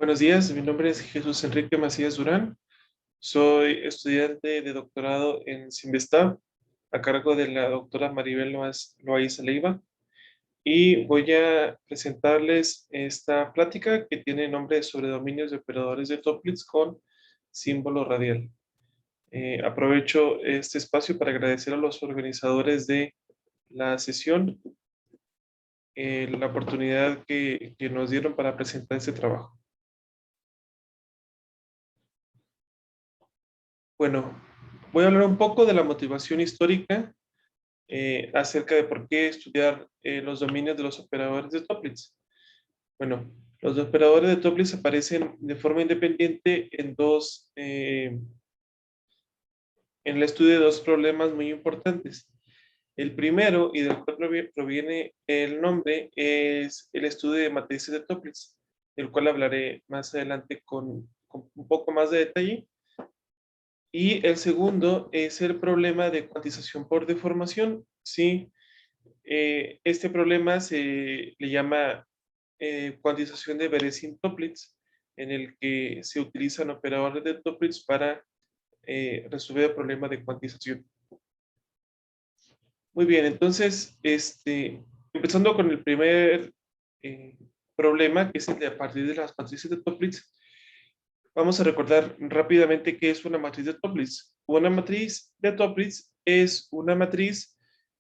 Buenos días, mi nombre es Jesús Enrique Macías Durán. Soy estudiante de doctorado en Simvestab a cargo de la doctora Maribel Loaiza Leiva y voy a presentarles esta plática que tiene nombre sobre dominios de operadores de Toeplitz con símbolo radial. Aprovecho este espacio para agradecer a los organizadores de la sesión la oportunidad que nos dieron para presentar este trabajo. Bueno, voy a hablar un poco de la motivación histórica acerca de por qué estudiar los dominios de los operadores de Toeplitz. Bueno, los operadores de Toeplitz aparecen de forma independiente en el estudio de dos problemas muy importantes. El primero, y del cual proviene el nombre, es el estudio de matrices de Toeplitz, del cual hablaré más adelante con un poco más de detalle. Y el segundo es el problema de cuantización por deformación. Sí, este problema se le llama cuantización de Beresin-Toeplitz, en el que se utilizan operadores de Toeplitz para resolver el problema de cuantización. Muy bien, entonces, empezando con el primer eh, problema, que es el de a partir de las matrices de Toeplitz, vamos a recordar rápidamente qué es una matriz de Toeplitz. Una matriz de Toeplitz es una matriz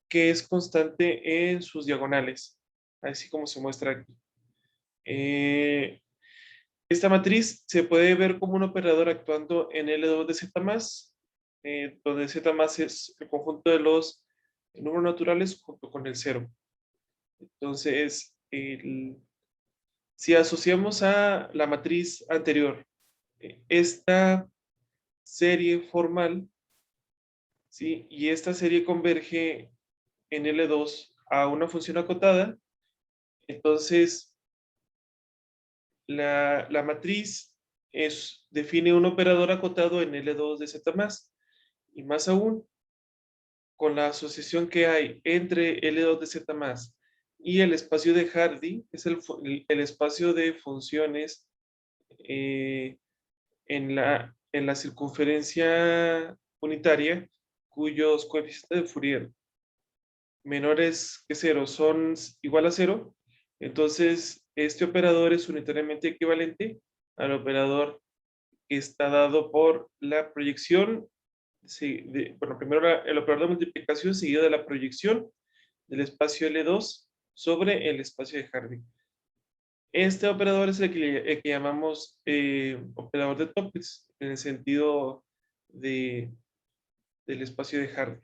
que es constante en sus diagonales, así como se muestra aquí. Esta matriz se puede ver como un operador actuando en L2 de Z+, donde Z+ es el conjunto de los números naturales junto con el cero. Entonces, si asociamos a la matriz anterior esta serie formal, ¿sí? Y esta serie converge en L2 a una función acotada, entonces la matriz define un operador acotado en L2 de Z+, y más aún, con la asociación que hay entre L2 de Z+, y el espacio de Hardy, es el espacio de funciones eh, en la circunferencia unitaria, cuyos coeficientes de Fourier menores que cero son igual a cero, entonces este operador es unitariamente equivalente al operador que está dado por la proyección, sí, bueno, primero el operador de multiplicación seguido de la proyección del espacio L2 sobre el espacio de Hardy. Este operador es el que llamamos operador de Toeplitz en el sentido de, del espacio de Hardy.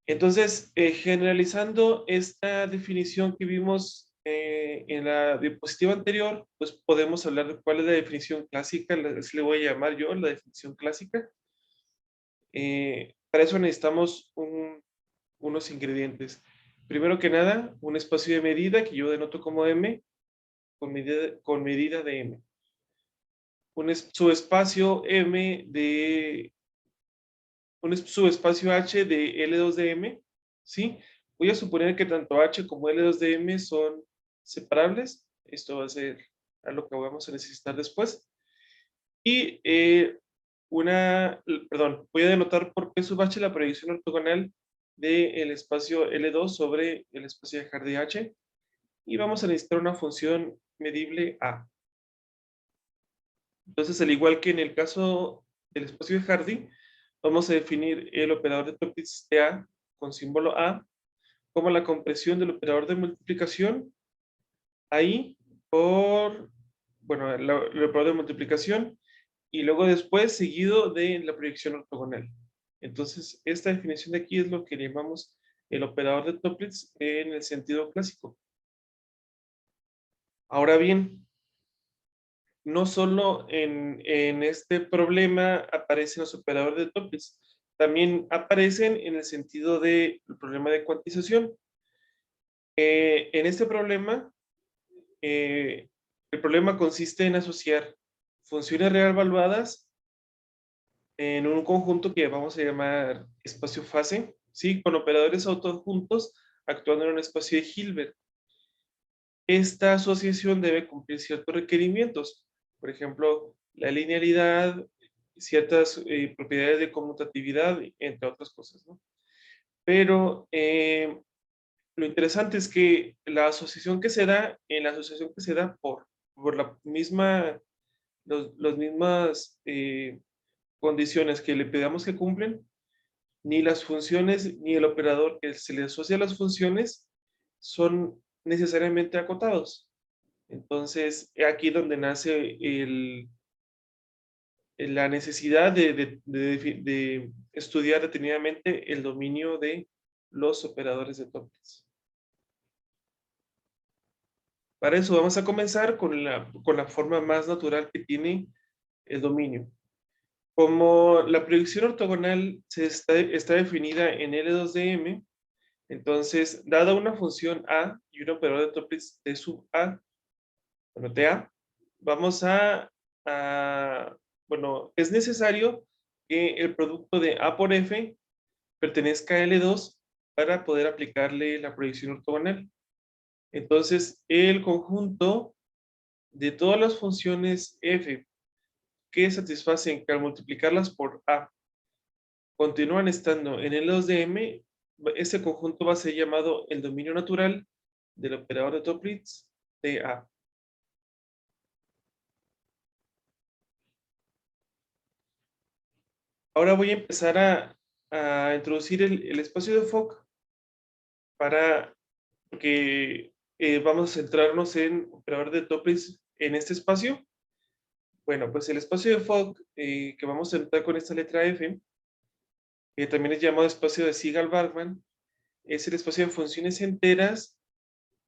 Entonces, generalizando esta definición que vimos en la diapositiva anterior, pues podemos hablar de cuál es la definición clásica, así le voy a llamar yo la definición clásica. Para eso necesitamos unos ingredientes. Primero que nada, un espacio de medida que yo denoto como M, con medida de M. Un subespacio M de un subespacio H de L2 de M, ¿sí? Voy a suponer que tanto H como L2 de M son separables. Esto va a ser algo que vamos a necesitar después. Y voy a denotar por P sub H la proyección ortogonal del espacio L2 sobre el espacio de Hardy H. Y vamos a necesitar una función medible A. Entonces, al igual que en el caso del espacio de Hardy, vamos a definir el operador de Toeplitz de A con símbolo A como la compresión del operador de multiplicación ahí por, bueno, el operador de multiplicación y luego después seguido de la proyección ortogonal. Entonces, esta definición de aquí es lo que llamamos el operador de Toeplitz en el sentido clásico. Ahora bien, no solo en este problema aparecen los operadores de Toeplitz, también aparecen en el sentido del problema de cuantización. En este problema, el problema consiste en asociar funciones real evaluadas en un conjunto que vamos a llamar espacio-fase, ¿sí? Con operadores autoadjuntos actuando en un espacio de Hilbert. esta asociación debe cumplir ciertos requerimientos. Por ejemplo, la linealidad, ciertas propiedades de conmutatividad, entre otras cosas, ¿no? Pero lo interesante es que la asociación que se da, en la asociación que se da por la misma, los mismas condiciones que le pedamos que cumplen, ni las funciones ni el operador que se le asocia a las funciones son necesariamente acotados. Entonces, aquí donde nace la necesidad de estudiar detenidamente el dominio de los operadores de Toeplitz. Para eso vamos a comenzar con la forma más natural que tiene el dominio. Como la proyección ortogonal está definida en L2 de M, entonces, dada una función A y un operador de Toeplitz T sub A, bueno, TA, vamos bueno, es necesario que el producto de A por F pertenezca a L2 para poder aplicarle la proyección ortogonal. Entonces, el conjunto de todas las funciones F que satisfacen que al multiplicarlas por A continúan estando en L2 de M, ese conjunto va a ser llamado el dominio natural del operador de Toeplitz de A. Ahora voy a empezar a introducir el espacio de Fock para que vamos a centrarnos en operador de Toeplitz en este espacio. Bueno, pues el espacio de Fock que vamos a entrar con esta letra F, que también es llamado espacio de Sigal-Bachmann, es el espacio de funciones enteras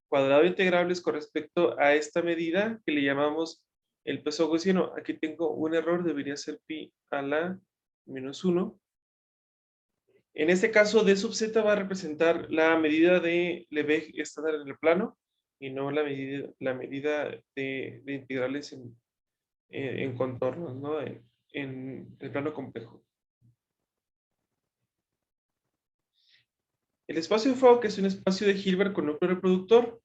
cuadrado integrables con respecto a esta medida que le llamamos el peso gaussiano. Aquí tengo un error, debería ser pi a la -1. En este caso, D sub z va a representar la medida de Lebesgue estándar en el plano y no la medida de integrales en contornos, ¿no? En el plano complejo. El espacio de Fock es un espacio de Hilbert con núcleo reproductor.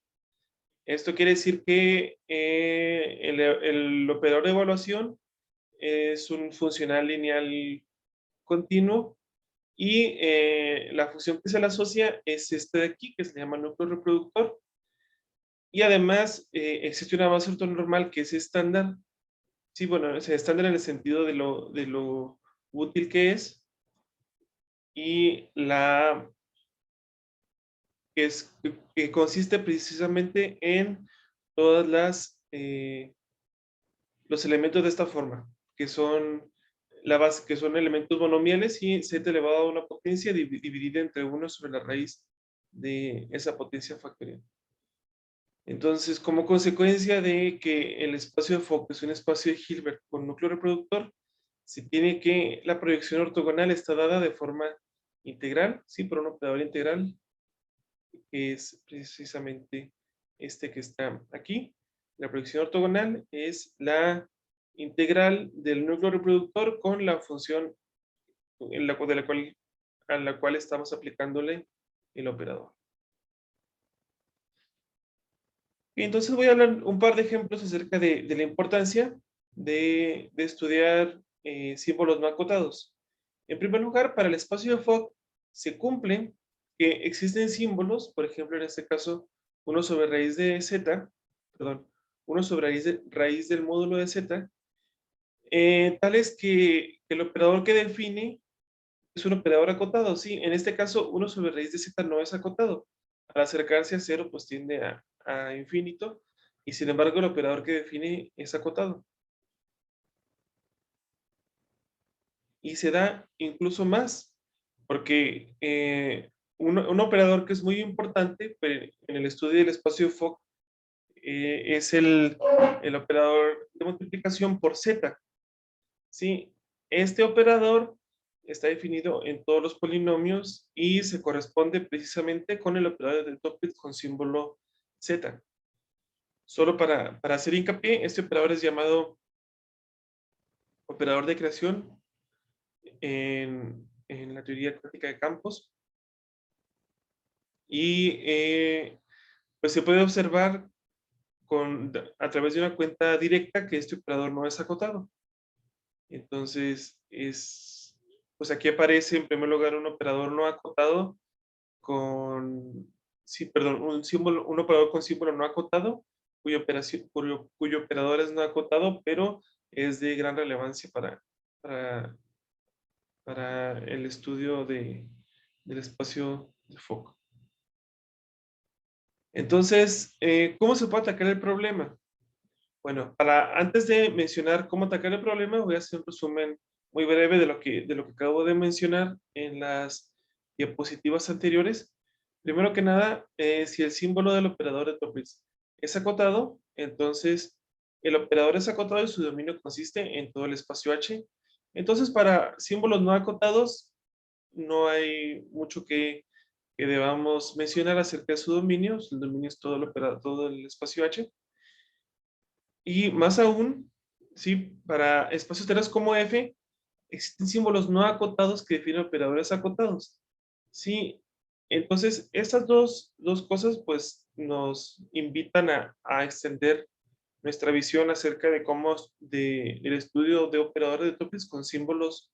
Esto quiere decir que el operador de evaluación es un funcional lineal continuo y la función que se le asocia es este de aquí, que se llama núcleo reproductor. Y además existe una base ortonormal que es estándar. Sí, bueno, es estándar en el sentido de lo útil que es. Y que consiste precisamente en todas los elementos de esta forma, que son la base, que son elementos monomiales y z elevado a una potencia dividida entre 1 sobre la raíz de esa potencia factorial. Entonces, como consecuencia de que el espacio de Fock es un espacio de Hilbert con núcleo reproductor, se tiene que la proyección ortogonal está dada de forma integral, sí, por un operador integral, que es precisamente este que está aquí. La proyección ortogonal es la integral del núcleo reproductor con la función a la cual estamos aplicándole el operador. Y entonces voy a hablar un par de ejemplos acerca de la importancia de estudiar símbolos no acotados. En primer lugar, para el espacio de Fock se cumple que existen símbolos, por ejemplo, en este caso, 1 sobre raíz de z, perdón, 1 sobre raíz del módulo de z, tales que el operador que define es un operador acotado. Sí, en este caso, 1 sobre raíz de z no es acotado. Al acercarse a 0, pues tiende a infinito, y sin embargo, el operador que define es acotado. Y se da incluso más, porque un operador que es muy importante en el estudio del espacio de Fock es el operador de multiplicación por z. ¿Sí? Este operador está definido en todos los polinomios y se corresponde precisamente con el operador de Toeplitz con símbolo z. Solo para hacer hincapié, este operador es llamado operador de creación en la teoría cuántica de campos. Y pues se puede observar a través de una cuenta directa que este operador no es acotado. Entonces, pues aquí aparece en primer lugar un operador no acotado sí, perdón, un operador con símbolo no acotado, cuyo operador es no acotado, pero es de gran relevancia para, para el estudio del espacio de foco. Entonces, ¿cómo se puede atacar el problema? Bueno, antes de mencionar cómo atacar el problema, voy a hacer un resumen muy breve de lo que acabo de mencionar en las diapositivas anteriores. Primero que nada, si el símbolo del operador de Topliss es acotado, entonces el operador es acotado y su dominio consiste en todo el espacio H. Entonces, para símbolos no acotados, no hay mucho que debamos mencionar acerca de su dominio. El dominio es todo el espacio H. Y más aún, sí, para espacios enteros como F, existen símbolos no acotados que definen operadores acotados. Sí, entonces estas dos cosas pues nos invitan a extender nuestra visión acerca de el estudio de operadores de Topliss con símbolos,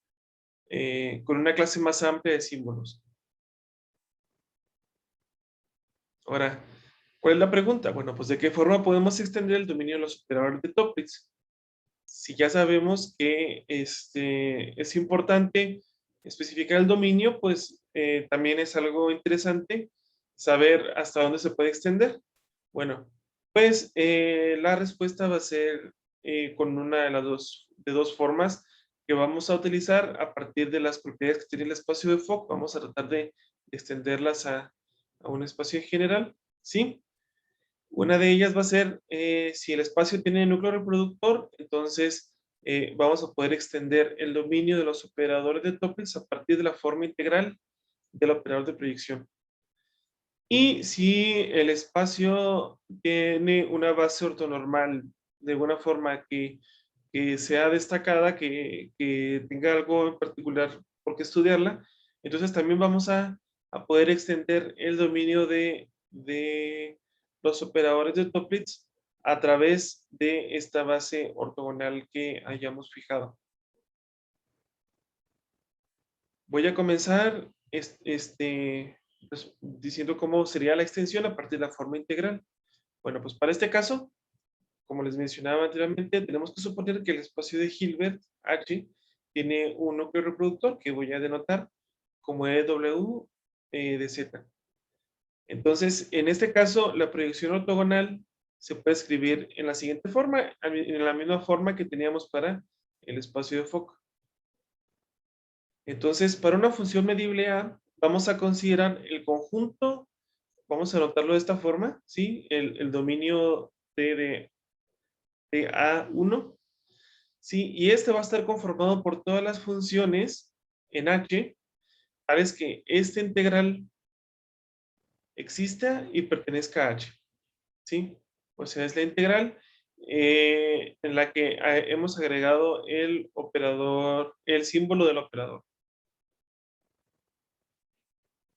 con una clase más amplia de símbolos. Ahora, ¿cuál es la pregunta? Bueno, pues ¿de qué forma podemos extender el dominio de los operadores de Topliss? Si ya sabemos que es importante especificar el dominio, pues también es algo interesante saber hasta dónde se puede extender. Bueno, pues la respuesta va a ser con una de dos formas que vamos a utilizar a partir de las propiedades que tiene el espacio de Fock. Vamos a tratar de extenderlas a un espacio en general, ¿sí? Una de ellas va a ser, si el espacio tiene núcleo reproductor, entonces vamos a poder extender el dominio de los operadores de Topliss a partir de la forma integral del operador de proyección. Y si el espacio tiene una base ortonormal de alguna forma que sea destacada, que tenga algo en particular por qué estudiarla, entonces también vamos a poder extender el dominio de los operadores de Topliss a través de esta base ortogonal que hayamos fijado. Voy a comenzar pues, diciendo cómo sería la extensión a partir de la forma integral. Bueno, pues para este caso, como les mencionaba anteriormente, tenemos que suponer que el espacio de Hilbert H tiene un núcleo reproductor que voy a denotar como EW de Z. Entonces, en este caso, la proyección ortogonal se puede escribir en la siguiente forma, en la misma forma que teníamos para el espacio de foco. Entonces, para una función medible A, vamos a considerar el conjunto, vamos a anotarlo de esta forma, ¿sí? El dominio de A1, ¿sí? Y este va a estar conformado por todas las funciones en H, tales que esta integral exista y pertenezca a H, ¿sí? O sea, es la integral en la que hemos agregado el operador, el símbolo del operador.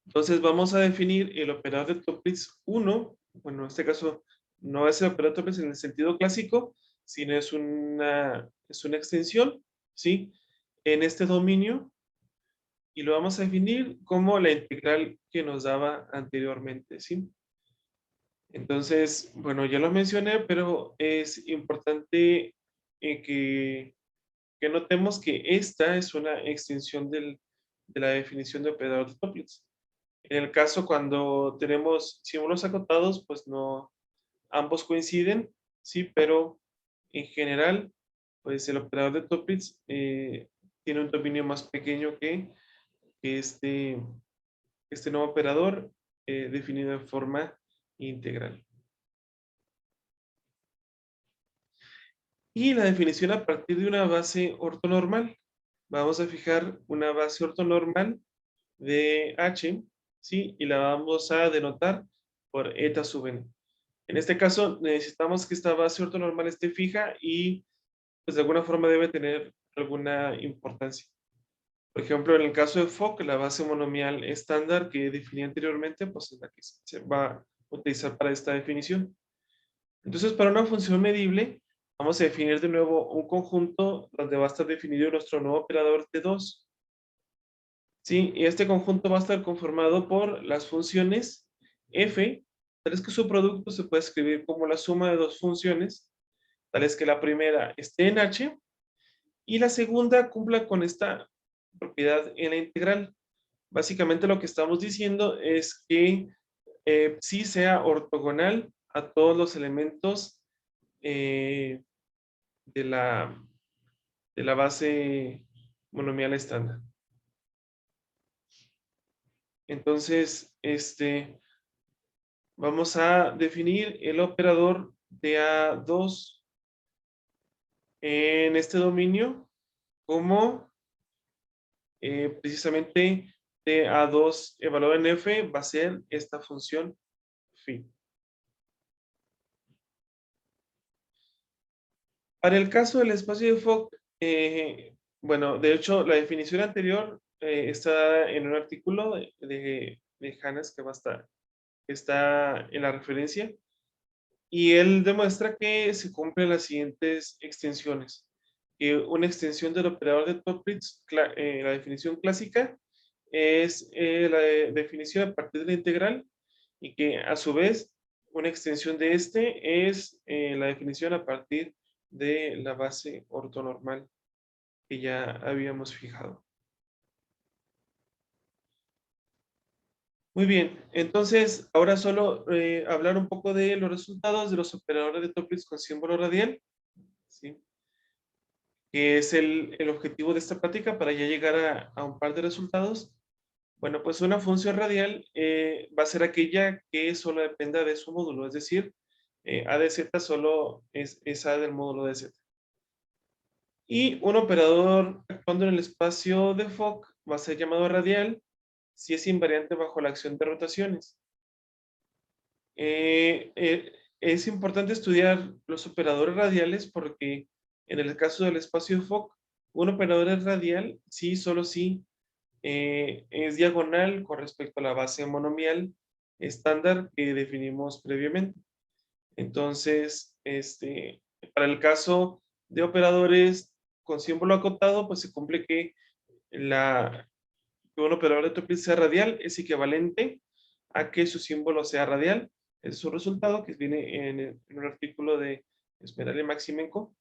Entonces vamos a definir el operador de Topliss 1, bueno, en este caso no es el operador de Topliss en el sentido clásico, sino es una extensión, ¿sí? En este dominio, y lo vamos a definir como la integral que nos daba anteriormente, ¿sí? Entonces, bueno, ya lo mencioné, pero es importante que notemos que esta es una extensión de la definición de operador de Topliss. En el caso cuando tenemos símbolos acotados, pues no, ambos coinciden, sí, pero en general, pues el operador de Topliss tiene un dominio más pequeño que este nuevo operador definido en forma integral. Y la definición a partir de una base ortonormal. Vamos a fijar una base ortonormal de H, ¿sí? Y la vamos a denotar por eta sub n. En este caso, necesitamos que esta base ortonormal esté fija y, pues, de alguna forma debe tener alguna importancia. Por ejemplo, en el caso de Fock, la base monomial estándar que definí anteriormente, pues es la que se va a utilizar para esta definición. Entonces, para una función medible, vamos a definir de nuevo un conjunto donde va a estar definido nuestro nuevo operador de 2. ¿Sí? Y este conjunto va a estar conformado por las funciones f, tal es que su producto se puede escribir como la suma de dos funciones, tal es que la primera esté en h y la segunda cumpla con esta propiedad en la integral. Básicamente lo que estamos diciendo es que sí sea ortogonal a todos los elementos eh, de la base monomial estándar. Entonces, vamos a definir el operador de A2 en este dominio como precisamente de A2 evaluado en F va a ser esta función phi. Para el caso del espacio de Fock, bueno, de hecho, la definición anterior está en un artículo de Hannes que está en la referencia, y él demuestra que se cumplen las siguientes extensiones. Que una extensión del operador de Toeplitz, la definición clásica, es definición a partir de la integral, y que a su vez una extensión de este es la definición a partir de la base ortonormal que ya habíamos fijado. Muy bien, entonces ahora solo hablar un poco de los resultados de los operadores de Toeplitz con símbolo radial, ¿sí? Que es el objetivo de esta plática para ya llegar a un par de resultados. Bueno, pues una función radial va a ser aquella que solo dependa de su módulo, es decir, a de z solo es a del módulo de z. Y un operador actuando en el espacio de Fock va a ser llamado radial si es invariante bajo la acción de rotaciones. Es importante estudiar los operadores radiales porque en el caso del espacio de Fock, un operador es radial sí, solo si es diagonal con respecto a la base monomial estándar que definimos previamente. Entonces, para el caso de operadores con símbolo acotado, pues se cumple que un operador de Toeplitz sea radial es equivalente a que su símbolo sea radial. Ese es su resultado que viene en un artículo de Esmeralda y Maximenko.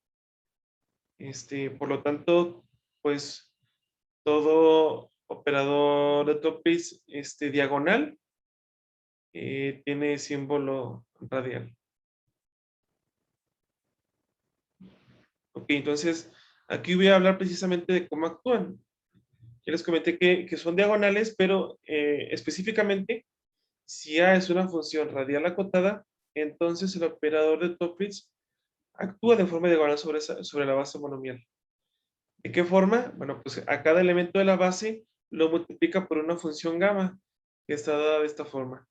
Por lo tanto, pues todo operador de Toeplitz diagonal tiene símbolo radial. Ok, entonces aquí voy a hablar precisamente de cómo actúan. Ya les comenté que son diagonales, pero específicamente, si A es una función radial acotada, entonces el operador de Toeplitz actúa de forma diagonal sobre la base monomial. ¿De qué forma? Bueno, pues a cada elemento de la base lo multiplica por una función gamma, que está dada de esta forma.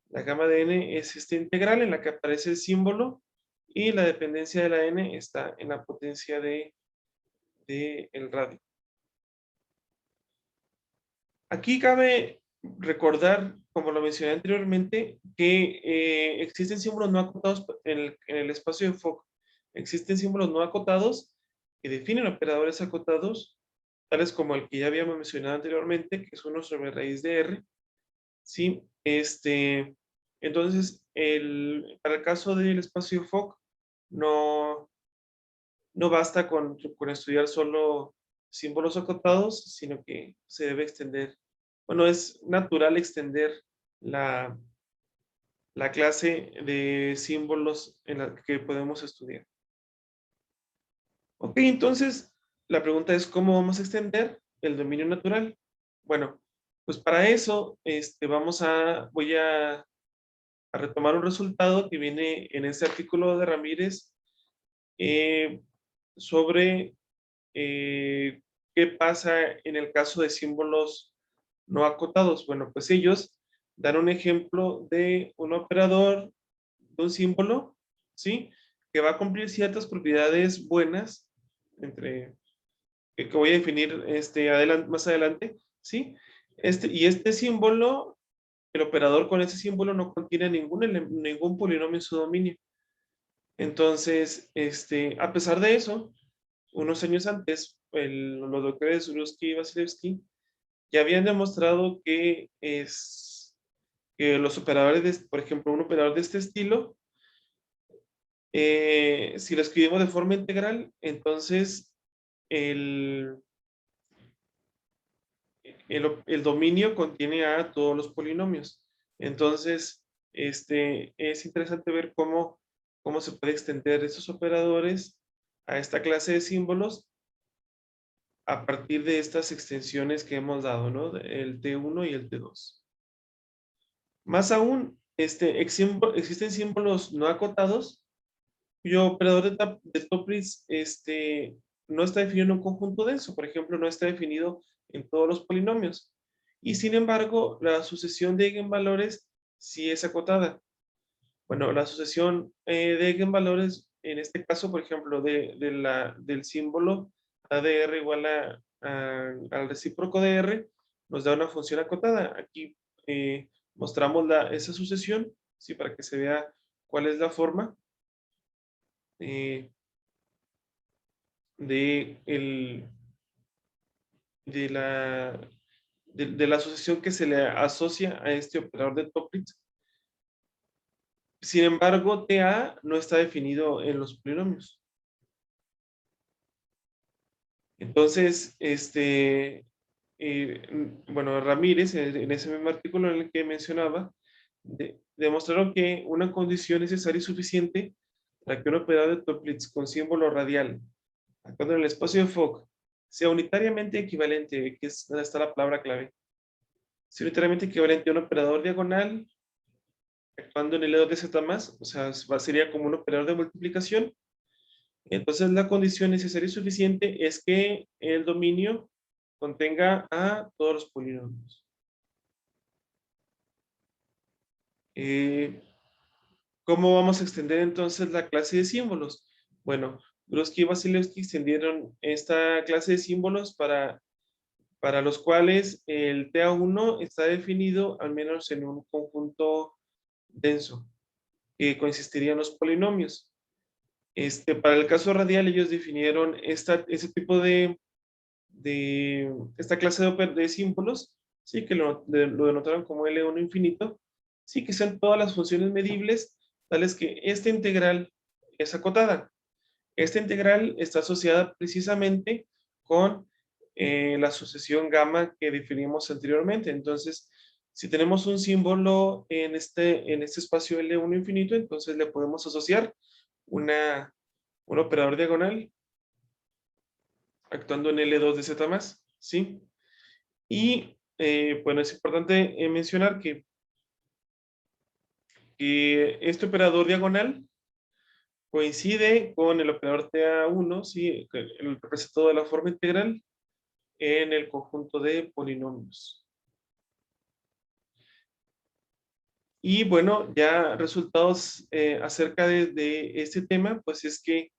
La gamma de n es esta integral en la que aparece el símbolo y la dependencia de la n está en la potencia de el radio. Aquí cabe recordar, como lo mencioné anteriormente, que existen símbolos no acotados en el espacio de Fock. Existen símbolos no acotados que definen operadores acotados, tales como el que ya habíamos mencionado anteriormente, que es 1 sobre raíz de R. ¿Sí? Entonces, para el caso del espacio de Fock, no, no basta con estudiar solo símbolos acotados, sino que se debe extender. Bueno, es natural extender la, la clase de símbolos en la que podemos estudiar. Ok, entonces la pregunta es ¿cómo vamos a extender el dominio natural? Bueno, pues para eso voy a retomar un resultado que viene en este artículo de Ramírez eh, sobre qué pasa en el caso de símbolos no acotados. Bueno, pues ellos dan un ejemplo de un operador, de un símbolo, ¿sí? Que va a cumplir ciertas propiedades buenas, que voy a definir más adelante, ¿sí? Y este símbolo, el operador con ese símbolo no contiene ningún polinomio en su dominio. Entonces, a pesar de eso, unos años antes, los doctores Zurowski y Vasilevsky ya habían demostrado que los operadores, por ejemplo, un operador de este estilo, si lo escribimos de forma integral, entonces el, el dominio contiene a todos los polinomios. Entonces, es interesante ver cómo se puede extender esos operadores a esta clase de símbolos a partir de estas extensiones que hemos dado, ¿no? El T1 y el T2. Más aún, existen símbolos no acotados cuyo operador de Topliss no está definido en un conjunto denso. Por ejemplo, no está definido en todos los polinomios. Y sin embargo, la sucesión de eigenvalores sí es acotada. Bueno, la sucesión de eigenvalores, en este caso, por ejemplo, del símbolo ADR igual al recíproco de R, nos da una función acotada. Aquí mostramos esa sucesión, ¿sí? Para que se vea cuál es la forma eh, de, el, de la asociación que se le asocia a este operador de Topliss. Sin embargo, TA no está definido en los polinomios. Entonces, bueno, Ramírez, en ese mismo artículo en el que mencionaba, demostraron que una condición necesaria y suficiente para que un operador de Topliss con símbolo radial, actuando en el espacio de Fock, sea unitariamente equivalente, que es donde está la palabra clave, sea unitariamente equivalente a un operador diagonal actuando en el E2 de Z más, o sea, sería como un operador de multiplicación. Entonces, la condición necesaria y suficiente es que el dominio contenga a todos los polinomios. ¿Cómo vamos a extender entonces la clase de símbolos? Bueno, Bruschi y Vasilevsky extendieron esta clase de símbolos para los cuales el TA1 está definido al menos en un conjunto denso, que consistiría en los polinomios. Para el caso radial, ellos definieron ese tipo esta clase de símbolos, sí, que lo denotaron como L1 infinito, sí, que sean todas las funciones medibles, tales que esta integral es acotada. Esta integral está asociada precisamente con la sucesión gamma que definimos anteriormente. Entonces, si tenemos un símbolo en este espacio L1 infinito, entonces le podemos asociar un operador diagonal actuando en L2 de Z más, ¿sí? Y bueno, es importante mencionar que este operador diagonal coincide con el operador TA1, ¿sí? El representado de la forma integral en el conjunto de polinomios. Y bueno, ya resultados acerca de este tema, pues es que,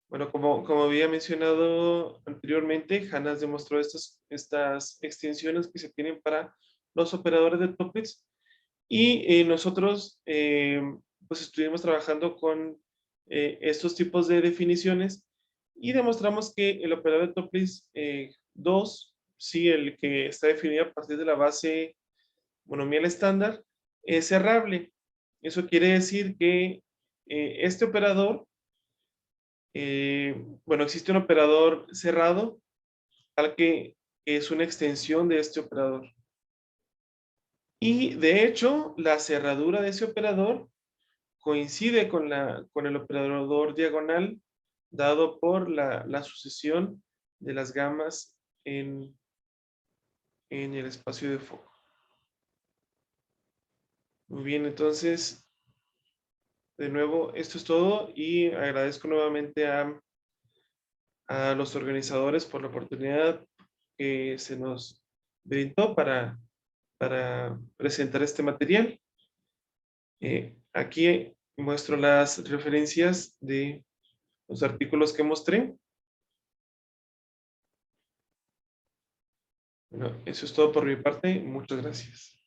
bueno, como había mencionado anteriormente, Hannas demostró estas extensiones que se tienen para los operadores de Topliss y nosotros pues estuvimos trabajando con estos tipos de definiciones y demostramos que el operador de Topliss 2, sí, el que está definido a partir de la base monomial estándar, es cerrable. Eso quiere decir que este operador, bueno, existe un operador cerrado, tal que es una extensión de este operador. Y de hecho, la cerradura de ese operador coincide con el operador diagonal dado por la sucesión de las gamas en el espacio de foco. Muy bien, entonces, de nuevo, esto es todo y agradezco nuevamente a los organizadores por la oportunidad que se nos brindó para presentar este material. Aquí muestro las referencias de los artículos que mostré. Bueno, eso es todo por mi parte. Muchas gracias.